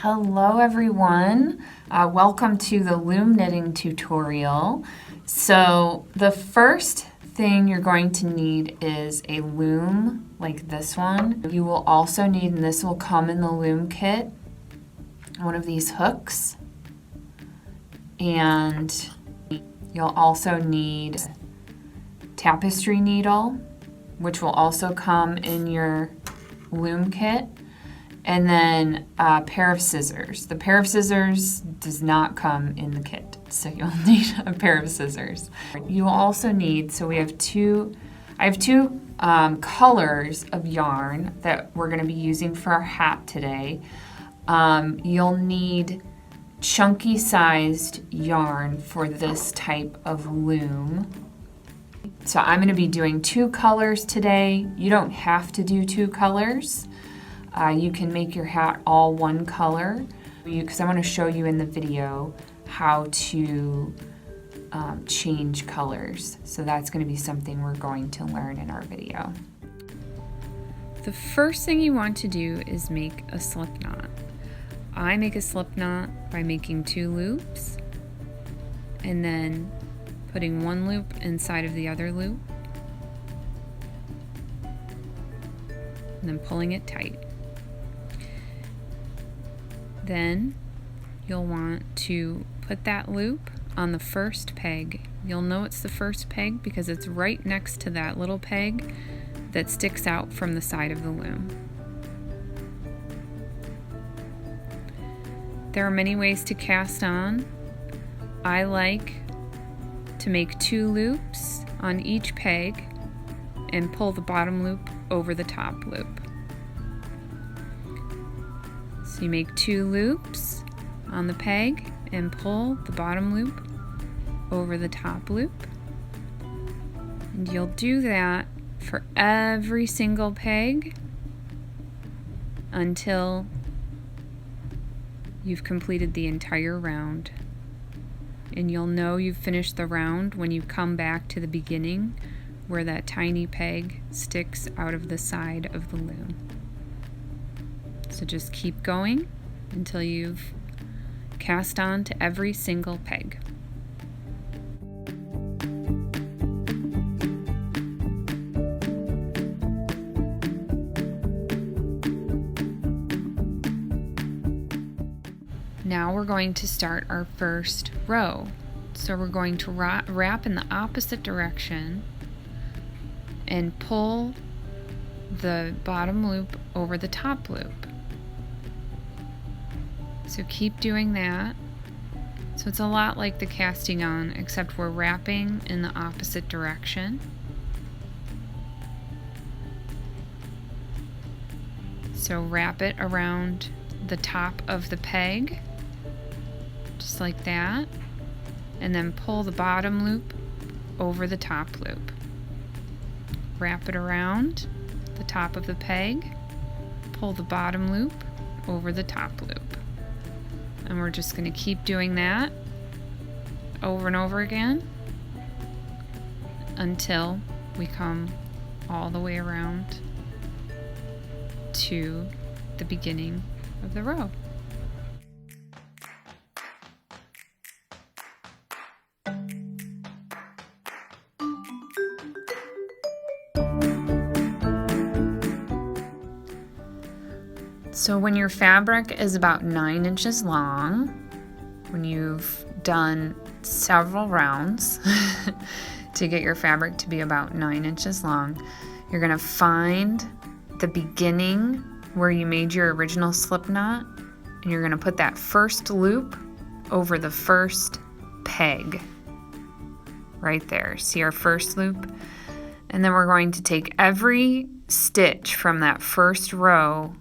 Hello everyone, welcome to the Loom Knitting tutorial. So the first thing you're going to need is a loom like this one. You will also need, and this will come in the loom kit, one of these hooks. And you'll also need tapestry needle, which will also come in your loom kit. And then a pair of scissors. The pair of scissors does not come in the kit, so you'll need a pair of scissors. You'll also need, so I have two colors of yarn that we're gonna be using for our hat today. You'll need chunky sized yarn for this type of loom. So I'm gonna be doing 2 colors today. You don't have to do 2 colors. You can make your hat all one color, because I want to show you in the video how to change colors. So that's going to be something we're going to learn in our video. The first thing you want to do is make a slip knot. I make a slip knot by making 2 loops and then putting 1 loop inside of the other loop and then pulling it tight. Then you'll want to put that loop on the first peg. You'll know it's the first peg because it's right next to that little peg that sticks out from the side of the loom. There are many ways to cast on. I like to make 2 loops on each peg and pull the bottom loop over the top loop. So you make 2 loops on the peg and pull the bottom loop over the top loop. And you'll do that for every single peg until you've completed the entire round. And you'll know you've finished the round when you come back to the beginning where that tiny peg sticks out of the side of the loom. So just keep going until you've cast on to every single peg. Now we're going to start our first row. So we're going to wrap in the opposite direction and pull the bottom loop over the top loop. So keep doing that. So it's a lot like the casting on, except we're wrapping in the opposite direction. So wrap it around the top of the peg, just like that, and then pull the bottom loop over the top loop. Wrap it around the top of the peg, pull the bottom loop over the top loop. And we're just going to keep doing that over and over again until we come all the way around to the beginning of the row. So when your fabric is about 9 inches long, when you've done several rounds to get your fabric to be about 9 inches long, you're going to find the beginning where you made your original slip knot, and you're going to put that first loop over the first peg right there. See our first loop? And then we're going to take every stitch from that first row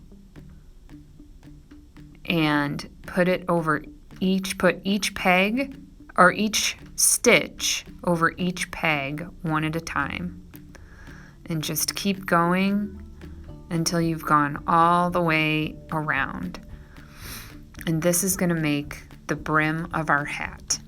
and put it over put each peg or each stitch over each peg one at a time. And just keep going until you've gone all the way around. And this is going to make the brim of our hat.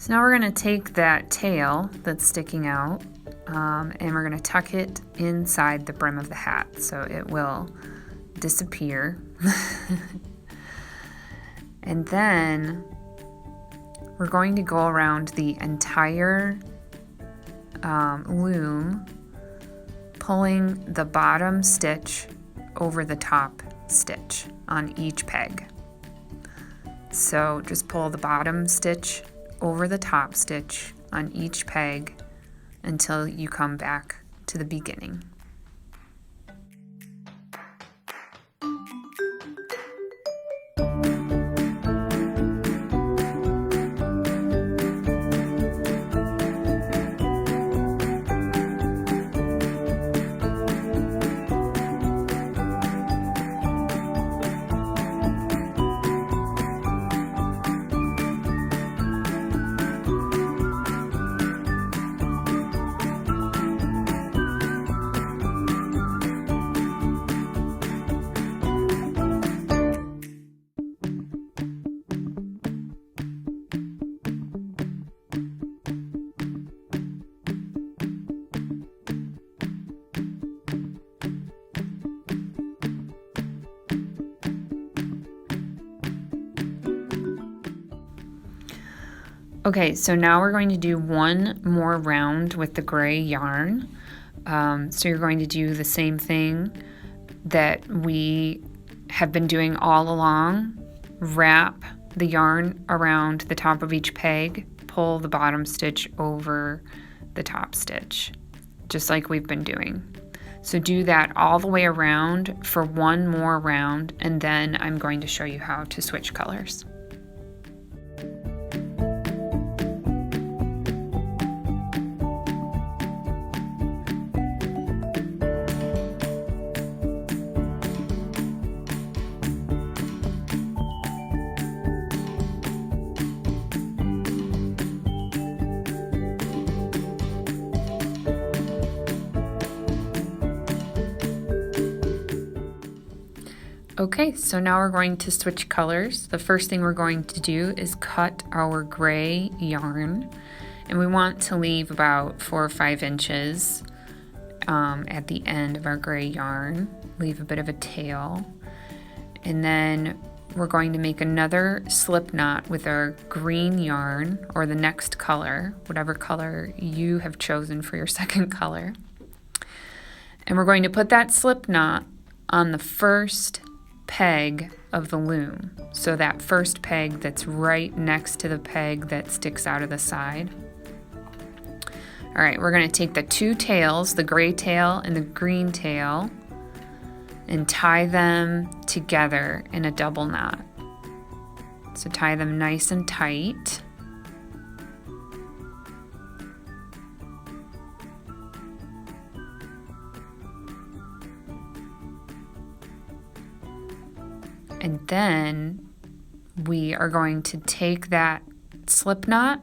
So now we're going to take that tail that's sticking out and we're going to tuck it inside the brim of the hat so it will disappear. And then we're going to go around the entire loom, pulling the bottom stitch over the top stitch on each peg. So just pull the bottom stitch over the top stitch on each peg until you come back to the beginning. Okay, so now we're going to do one more round with the gray yarn. So you're going to do the same thing that we have been doing all along. Wrap the yarn around the top of each peg, pull the bottom stitch over the top stitch, just like we've been doing. So do that all the way around for one more round, and then I'm going to show you how to switch colors. Okay, so now we're going to switch colors. The first thing we're going to do is cut our gray yarn, and we want to leave about 4 or 5 inches at the end of our gray yarn. Leave a bit of a tail, and then we're going to make another slip knot with our green yarn, or the next color, whatever color you have chosen for your second color. And we're going to put that slip knot on the first peg of the loom, so that first peg that's right next to the peg that sticks out of the side. All right, we're going to take the 2 tails, the gray tail and the green tail, and tie them together in a double knot. So tie them nice and tight. And then we are going to take that slip knot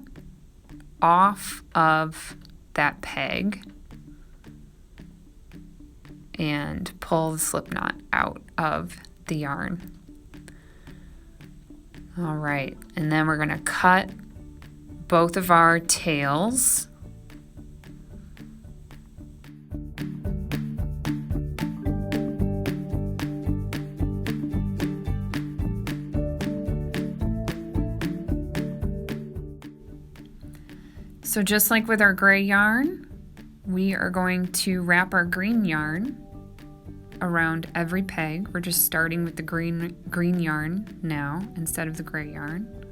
off of that peg and pull the slip knot out of the yarn. All right, and then we're going to cut both of our tails. So just like with our gray yarn, we are going to wrap our green yarn around every peg. We're just starting with the green yarn now instead of the gray yarn.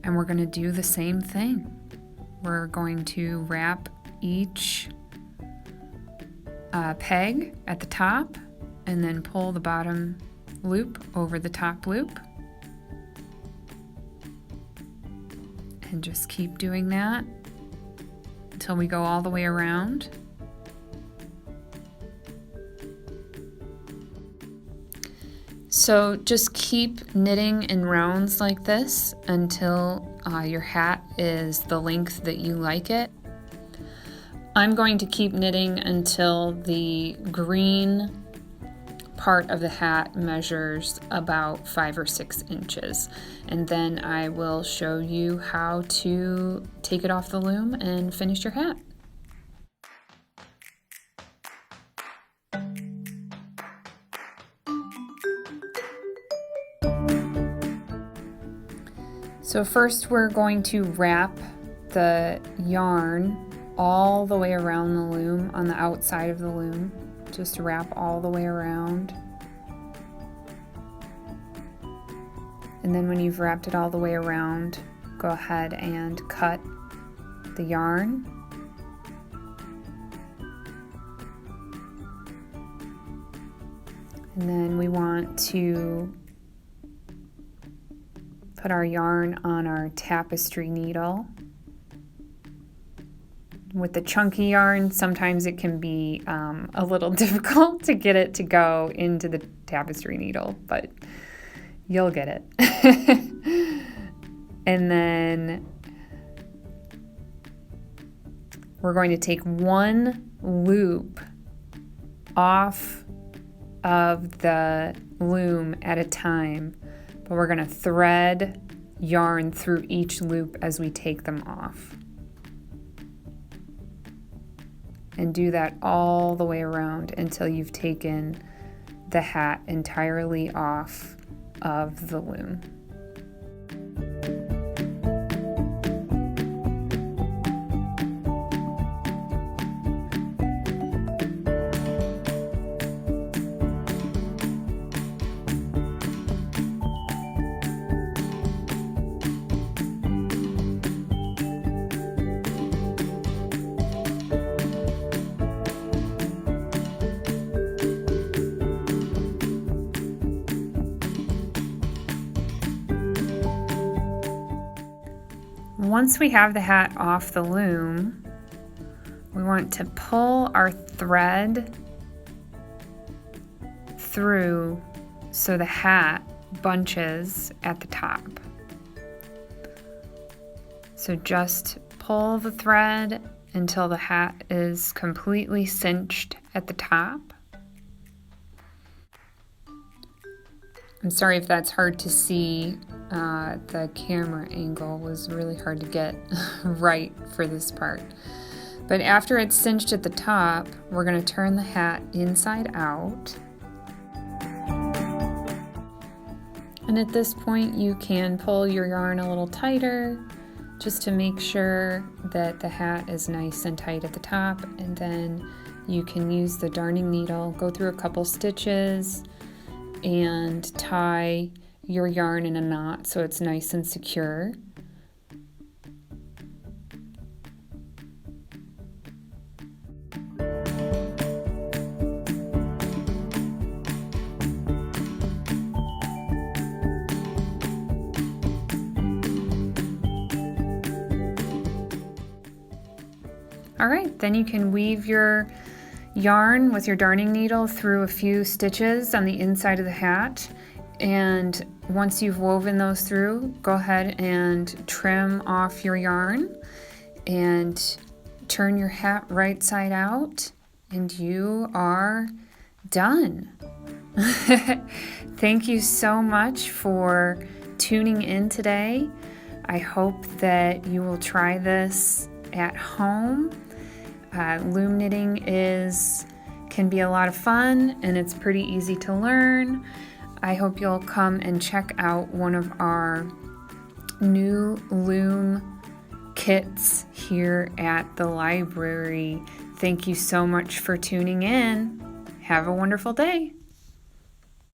And we're going to do the same thing. We're going to wrap each peg at the top and then pull the bottom loop over the top loop. And just keep doing that until we go all the way around. So just keep knitting in rounds like this until your hat is the length that you like it. I'm going to keep knitting until the green part of the hat measures about 5 or 6 inches. And then I will show you how to take it off the loom and finish your hat. So first we're going to wrap the yarn all the way around the loom on the outside of the loom. Just wrap all the way around. And then when you've wrapped it all the way around, go ahead and cut the yarn. And then we want to put our yarn on our tapestry needle. With the chunky yarn, sometimes it can be a little difficult to get it to go into the tapestry needle, but you'll get it. And then we're going to take one loop off of the loom at a time, but we're going to thread yarn through each loop as we take them off. And do that all the way around until you've taken the hat entirely off of the loom. Once we have the hat off the loom, we want to pull our thread through so the hat bunches at the top. So just pull the thread until the hat is completely cinched at the top. I'm sorry if that's hard to see. The camera angle was really hard to get right for this part. But after it's cinched at the top, we're going to turn the hat inside out. And at this point, you can pull your yarn a little tighter just to make sure that the hat is nice and tight at the top. And then you can use the darning needle, go through a couple stitches, and tie your yarn in a knot so it's nice and secure. All right, then you can weave your yarn with your darning needle through a few stitches on the inside of the hat. And once you've woven those through, go ahead and trim off your yarn and turn your hat right side out, and you are done. Thank you so much for tuning in today. I hope that you will try this at home. Loom knitting can be a lot of fun, and it's pretty easy to learn. I hope you'll come and check out one of our new loom kits here at the library. Thank you so much for tuning in. Have a wonderful day.